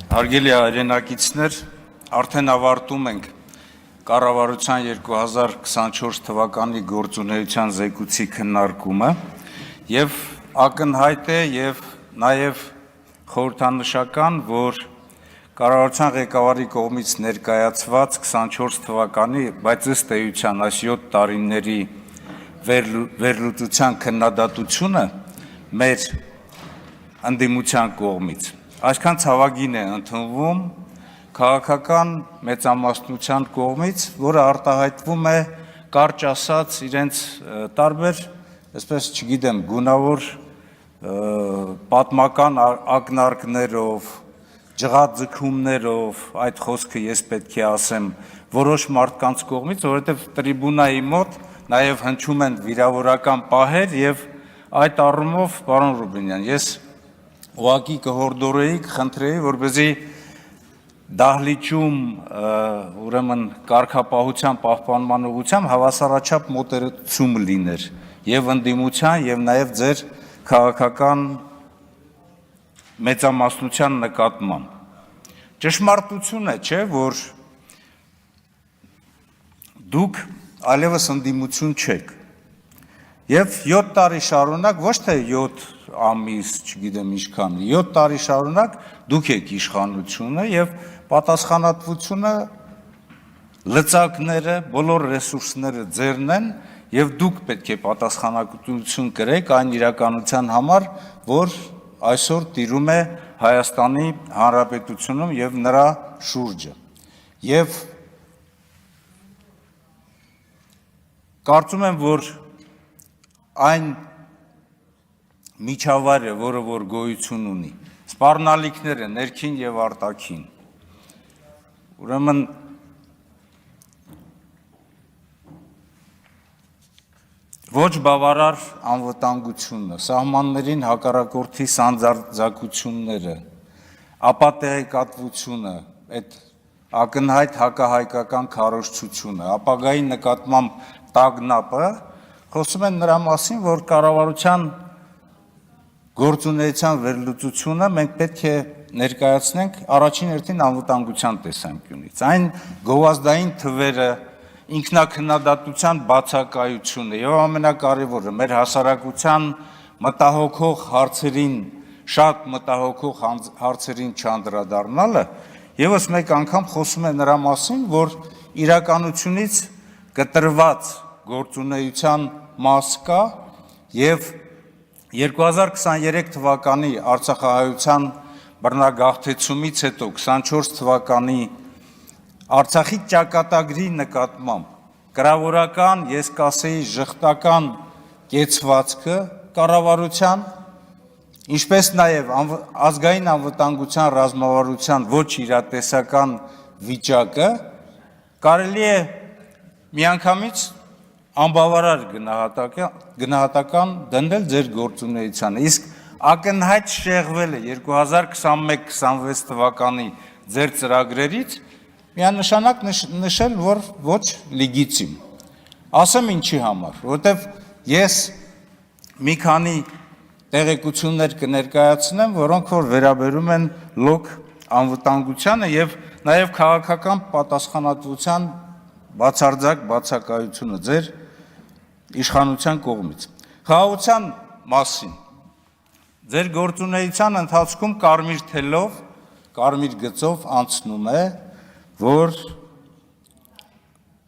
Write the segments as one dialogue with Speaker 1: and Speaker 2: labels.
Speaker 1: Հարգելի հայրենակիցներ, արդեն ավարտում ենք կառավարության 2024 թվականի գործունեության զեկույցի քննարկումը եւ ակնհայտ է եւ նաեւ խորհրդանշական, որ կառավարության ղեկավարի կողմից ներկայացված 24 թվականի, բայց ըստ էության այս 7 տարիների վերլուծության քննադատությունը մեր ընդդիմության կողմից այսքան ցավագին է ընդունվում քաղաքական մեծամասնության կողմից, որը արտահայտվում է կարճ ասած իրենց տարբեր, այսպես չգիտեմ, գունավոր պատմական ակնարկներով, ջղաձգումներով, այդ խոսքը ես պետք է ասեմ, որոշ մարդկանց կողմից, որովհետև տրիբունայի մոտ նաև հնչում են վիրավորական պահեր եւ այդ առումով, պարոն Ռուբինյան, ես ուղղակի կհորդորեի, կխնդրեի, որպեսզի դահլիճում ուրեմն կարգապահության պահպանման ուղղությամբ հավասարաչափ մոտեցում լիներ եւ ընդդիմության եւ նաեւ ձեր քաղաքական մեծամասնության նկատմամբ։ Ճշմարտություն է, չէ, որ դուք այլևս ընդդիմություն չեք եւ 7 տարի շարունակ, ոչ թե 7 ամիս, չգիտեմ ինչքան, 7 տարի շարունակ դուք եք իշխանությունը եւ պատասխանատվությունը լծակները, բոլոր ռեսուրսները ձերն են եւ դուք պետք է պատասխանատվություն կրեք այն իրականության համար, որ այսօր տիրում է Հայաստանի Հանրապետությունում եւ նրա շուրջը։ Եվ կարծում եմ, որ այն միջավայրը, որը որ գոյություն ունի, սպառնալիքները ներքին եւ արտաքին, ուրեմն ոչ բավարար անվտանգությունը, սահմաններին հակառակորդի սանձարձակությունները, ապատեղեկատվությունը, այդ ակնհայտ հակահայկական քարոզչությունը, ապագայի նկատմամբ տագնապը խոսում են նրա մասին, որ կառավարության գործունեության վերլուծությունը մենք պետք է ներկայացնենք առաջին հերթին անվտանգության տեսանկյունից։ Այն գովազդային թվերը, ինքնակնդատության բացակայությունը եւ ամենակարևորը մեր հասարակության մտահոգող հարցերին, շատ մտահոգող հարցերին չանդրադառնալը եւս մեկ անգամ խոսում է նրա մասին, որ իրականությունից կտրված գործունեության մաս կա եւ 2023 թվականի Արցախահայության բռնագաղթեցումից հետո 24 թվականի Արցախի ճակատագրի նկատմամբ կրավորական, ես կասեի ժխտական կեցվածքը կառավարության, ինչպես նաև ազգային անվտանգության ռազմավարության ոչ իրատեսական վիճակը կարելի է միանգամից անբավարար գնահատական դնել ձեր գործունեությանը, իսկ ակնհայտ շեղվել է 2021-26 թվականի ձեր ծրագրերից միանշանակ նշել, որ ոչ լեգիտիմ։ Ասեմ ինչի համար, որովհետև ես մի քանի տեղեկություններ կներկայացնեմ, որոնք որ վերաբերում են լոկ անվտանգությանը եւ նաեւ քաղաքական պատասխանատվության բացարձակ բացակայությունը ձեր իշխանության կողմից։ Խաղաղության մասին ձեր գործունեության ընթացքում կարմիր թելով, կարմիր գծով անցնում է, որ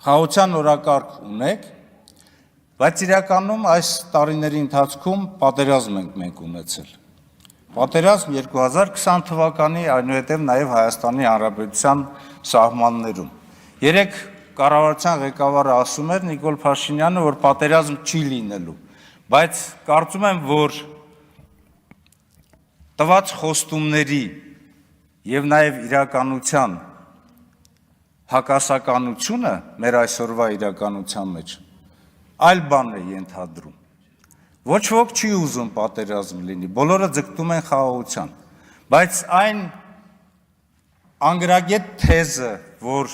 Speaker 1: խաղաղության օրակարգ ունեք, բայց իրականում այս տարիների ընթացքում պատերազմ ենք մենք ունեցել։ Պատերազմ 2020 թվականի, այնուհետև նաև Հայաստանի Հանրապետության սահմաններում։ Երեք կառավարության ղեկավարը ասում էր Նիկոլ Փաշինյանը, որ պատերազմ չի լինելու, բայց կարծում եմ, որ տված խոստումների եւ նաեւ իրականության հակասականությունը մեր այսօրվա իրականության մեջ այլ բան է ենթադրում։ Ոչ ոք չի ուզում պատերազմ լինի, բոլորը ձգտում են խաղաղության, բայց այն անգրագետ թեզը, որ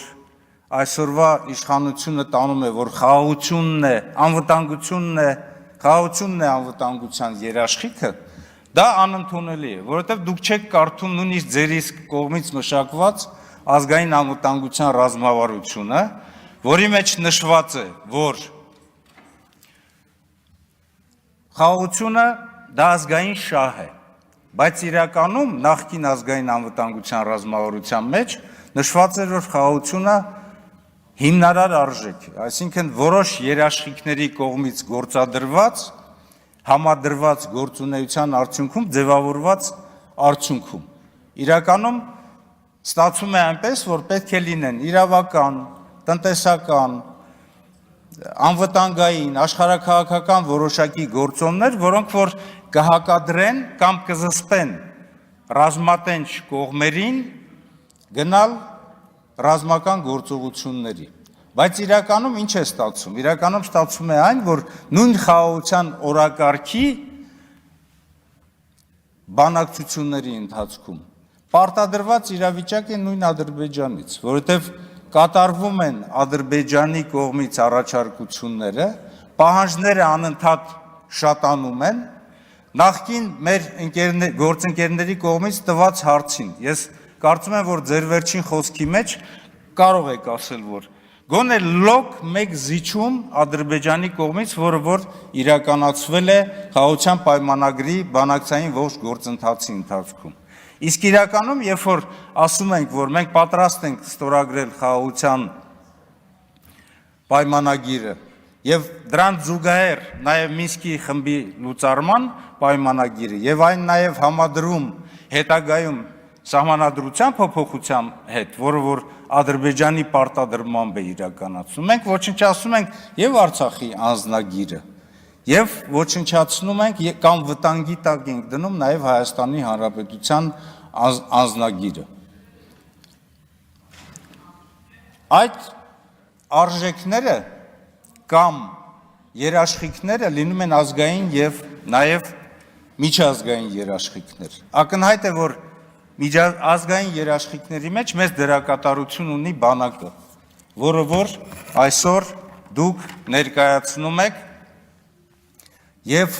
Speaker 1: այսօրվա իշխանությունը տանում է, որ խաղաղությունն է, անվտանգությունն է, խաղաղությունն է անվտանգության երաշխիքը, Դա անընդունելի է, որովհետև դուք չեք կարդում նույնիսկ ձեր իսկ կողմից մշակված ազգային անվտանգության ռազմավարությունը, որի մեջ նշված է, որ խաղաղությունը դա ազգային շահ է, բայց իրականում նախկին ազգային անվտանգության ռազմավարության մեջ նշված էր, որ խաղաղությունը հիմնարար արժեք է, այսինքն որոշ երաշխիքների կողմից գործադրված, համադրված գործունեության արդյունքում ձևավորված արդյունքում։ Իրականում ստացվում է այնպես, որ պետք է լինեն իրավական, տնտեսական, անվտանգային, աշխարհաքաղաքական որոշակի գործոններ, որոնք որ կհակադրեն կամ կզսպեն ռազմատենչ կողմերին գնալ ռազմական գործողությունների։ Բայց իրականում ինչ է ստացվում։ Իրականում ստացվում է այն, որ նույն խաղաղության օրակարգի բանակցությունների ընթացքում պարտադրված իրավիճակ է նույն Ադրբեջանից, որովհետև կատարվում են Ադրբեջանի կողմից առաջարկությունները, պահանջները անընդհատ շատանում են, նախկին մեր գործընկերների կողմից տված հարցին։ Ես կարծում եմ, որ ձեր վերջին խոսքի մեջ կարող եք ասել, որ գոնե լոկ մեկ զիջում Ադրբեջանի կողմից, որը որ իրականացվել է խաղաղության պայմանագրի բանակցային ողջ գործընթացի ընթացքում։ Իսկ իրականում, երբ որ ասում ենք, որ մենք պատրաստ ենք ստորագրել խաղաղության պայմանագիրը եւ դրան զուգահեռ նաեւ Մինսկի խմբի լուծարման պայմանագիրը եւ այն նաեւ համադրում հետագայում սահմանադրության փոփոխության հետ, որը որ Ադրբեջանի պարտադրմամբ է իրականացնում, մենք ոչնչացնում ենք եւ Արցախի անձնագիրը, եւ ոչնչացնում ենք կամ վտանգի տակ ենք դնում նաեւ Հայաստանի Հանրապետության անձնագիրը։ Այդ արժեքները կամ երաշխիքները լինում են ազգային եւ նաեւ միջազգային երաշխիքներ։ Ակնհայտ է, որ միջազգային երաշխիքների մեջ մեծ դերակատարություն ունի բանակը, որը որ այսօր դուք ներկայացնում եք, եւ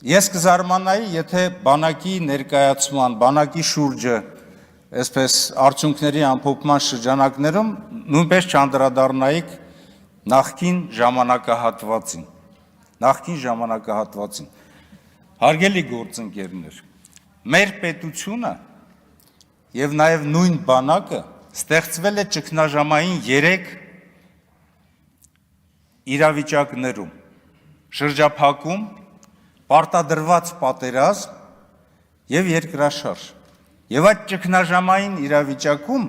Speaker 1: ես կզարմանայի, եթե բանակի ներկայացման, բանակի շուրջը, այսպես արդյունքների ամփոփման շրջանակներում նույնպես չանդրադառնայիք նախկին ժամանակահատվածին։ Հարգելի գործընկերներ, մեր պետությունը եւ նաեւ նույն բանակը ստեղծվել է ճգնաժամային 3 իրավիճակներում՝ շրջափակում, պարտադրված պատերազմ եւ երկրաշարժ։ Եվ այդ ճգնաժամային իրավիճակում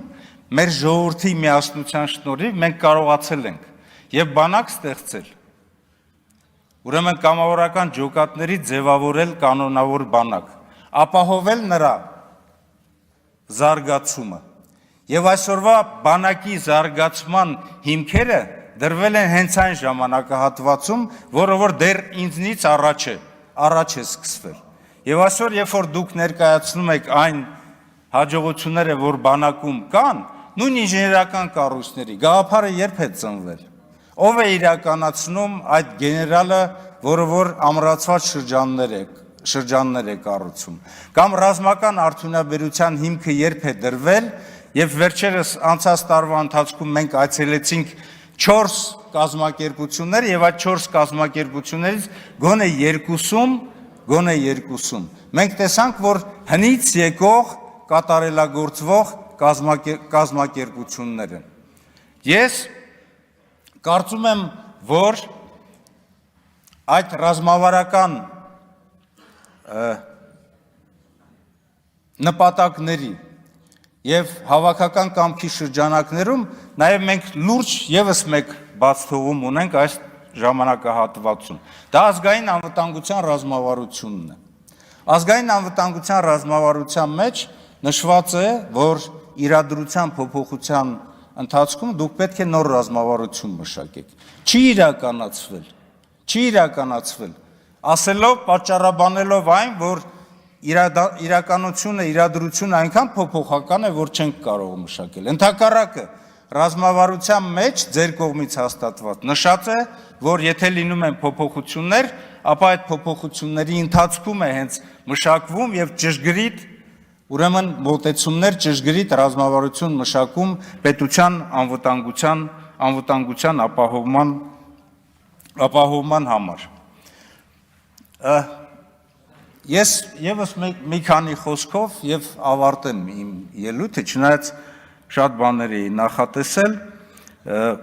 Speaker 1: մեր ժողովրդի միասնության շնորհիվ մենք կարողացել ենք եւ բանակ ստեղծել, ուրեմն կամավորական ջոկատների ձևավորել կանոնավոր բանակ, ապահովել նրա զարգացումը։ Եվ այսօրվա բանակի զարգացման հիմքերը դրվել են հենց այն ժամանակահատվածում, որը որ դեռ ինձնից առաջ է սկսվել։ Եվ այսօր, երբ որ դուք ներկայացնում եք այն հաջողությունները, որ բանակում կան, նույն ինժեներական կառույցների գաղափարը երբ է ծնվել։ Ով է իրականացնում այդ գեներալը, որը որ ամրացված շրջաններ է կառուցում, կամ ռազմական արդյունաբերության հիմքը երբ է դրվել, եւ վերջերս անցած տարվա ընթացքում մենք այցելեցինք 4 կազմակերպություններ եւ այդ 4 կազմակերպություններից գոնե 2-ում մենք տեսանք, որ հնից եկող կատարելագործվող կազմակերպություններ են։ Ես կարծում եմ, որ այդ ռազմավարական նպատակների եւ հավաքական կամքի շրջանակներում նաեւ մենք լուրջ եւս մեկ բացթողում ունենք այս ժամանակահատվածում։ Դա ազգային անվտանգության ռազմավարությունն է։ Ազգային անվտանգության ռազմավարության մեջ նշված է, որ իրադրության փոփոխության ընթացքում դուք պետք է նոր ռազմավարություն մշակեք։ Չի իրականացվել, ասելով, պատճառաբանելով այն, որ իրադրությունը այնքան փոփոխական է, որ չենք կարող մշակել։ Ընդհակառակը ռազմավարության մեջ ձեր կողմից հաստատված նշած է, որ եթե լինում են փոփոխություններ, ապա այդ փոփոխությունների ընթացքում է հենց մշակվում եւ ճշգրիտ ուրեմն մոտեցումներ ճշգրիտ ռազմավարություն մշակում պետության անվտանգության ապահովման համար։ Ես եւս մի քանի խոսքով եւ ավարտեմ իմ ելույթը, չնայած շատ բաներ էի նախատեսել,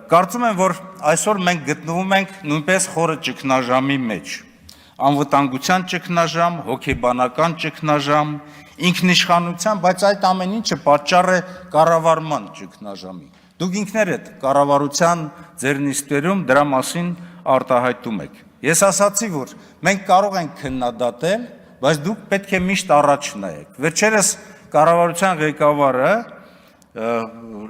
Speaker 1: կարծում եմ, որ այսօր մենք գտնվում ենք նույնպես խորը ճգնաժամի մեջ, անվտանգության ճգնաժամ, հոգեբանական ճգնաժամ, ինքնիշխանության, բայց այդ ամեն ինչը պատճառ է կառավարման ճգնաժամի։ Դուք ինքներդ կառավարության ձեր նիստերում դրա մասին արտահայտում եք։ Ես ասացի, որ մենք կարող ենք քննադատել, բայց դուք պետք է միշտ առաջ նայեք։ Վերջերս կառավարության ղեկավարը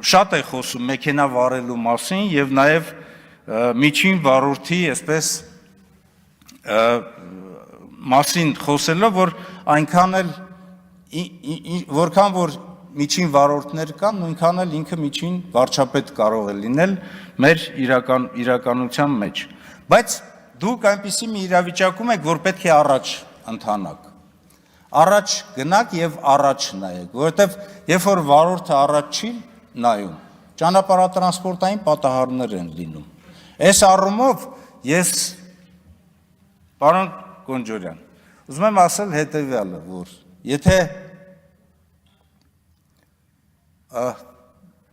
Speaker 1: շատ է խոսում մեքենա վարելու մասին եւ նաեւ միջին վարորդի, այսպես մասին խոսելով, որ այնքան էլ որքան որ միջին վարորդներ կան, նույնքան էլ ինքը միջին վարչապետ կարող է լինել մեր իրականության մեջ։ Բայց դուք այնպիսի մի իրավիճակում եք, որ պետք է առաջ ընթանաք։ Առաջ գնաք եւ առաջ նայեք, որովհետեւ երբ որ վարորդը առաջ չի նայում, ճանապարհատրանսպորտային պատահարներ են լինում։ Այս առումով ես պարոն Կոնջորյան, ուզում եմ ասել հետեւյալը, որ եթե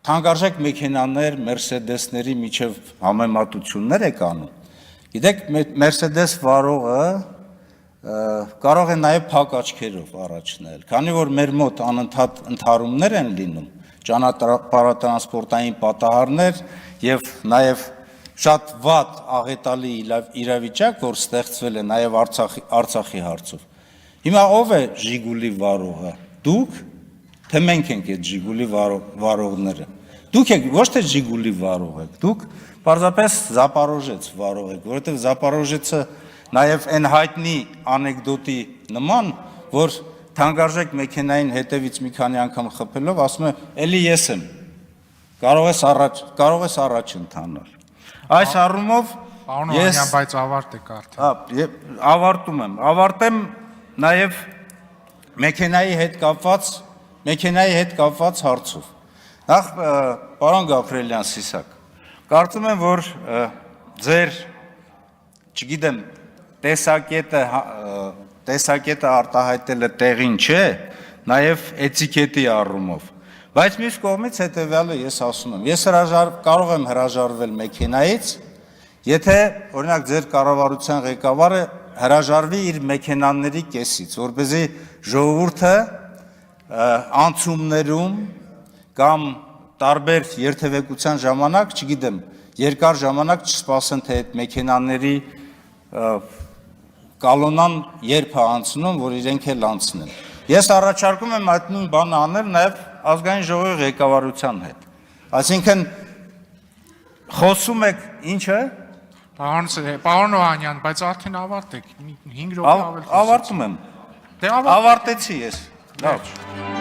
Speaker 1: թանկարժեք մեքենաներ, մերսեդեսների միջև համեմատություններ եք անում, գիտեք, մերսեդես վարողը կարող է նաև փակ աչքերով առաջ նայել, քանի որ մեր մոտ անընդհատ ընդհարումներ են լինում, ճանապարհատրանսպորտային պատահարներ եւ նաև շատ վատ աղետալի իրավիճակ, որ ստեղծվել է նաև Արցախի հարցով։ Հիմա ով է Ժիգուլի վարողը։ Դուք, թե մենք ենք այդ Ժիգուլի վարողները։ Դուք եք ոչ թե Ժիգուլի վարող եք, դուք պարզապես Զապարոժեց վարող եք, որովհետև Զապարոժեցը նաև այն հայտնի անեկդոտի նման, որ թանկարժեք մեքենային հետևից մի քանի անգամ խփելով ասում է, «Էլի ես եմ, կարող ես առաջ ընթանալ»։ Այս առումով ես
Speaker 2: բայց ավարտեք արդեն։
Speaker 1: Ավարտեմ նաև մեքենայի հետ կապված հարցով։ Նախ պարոն Գաբրելյան Սիսակ, կարծում եմ, որ ձեր, չգիտեմ, տեսակետը արտահայտելը տեղին չէ, նաև էթիկետի առումով, բայց մյուս կողմից հետևյալը ես ասում եմ, ես կարող եմ հրաժարվել մեքենայից, եթե, օրինակ, ձեր կառավարության ղեկավարը հրաժարվի իր մեքենաների կեսից, որպեսզի ժողովուրդը անցումներում կամ տարբեր երթևեկության ժամանակ, չգիտեմ, երկար ժամանակ չսպասեն, թե այդ մեքենաների կալոնան երբ է անցնում, որ իրենք էլ անցնեն։ Ես առաջարկում եմ այդ նույն բանը անել նաև ազգային ժողովի ղեկավարության հետ։ Այսինքն խոսում եք ինչը։
Speaker 2: Պարոն Օհանյան, բայց արդեն ավարտեք, 5 րոպե ավել խոսեցիք։
Speaker 1: Ավարտում եմ։ Ավարտեցի ես։ Լավ։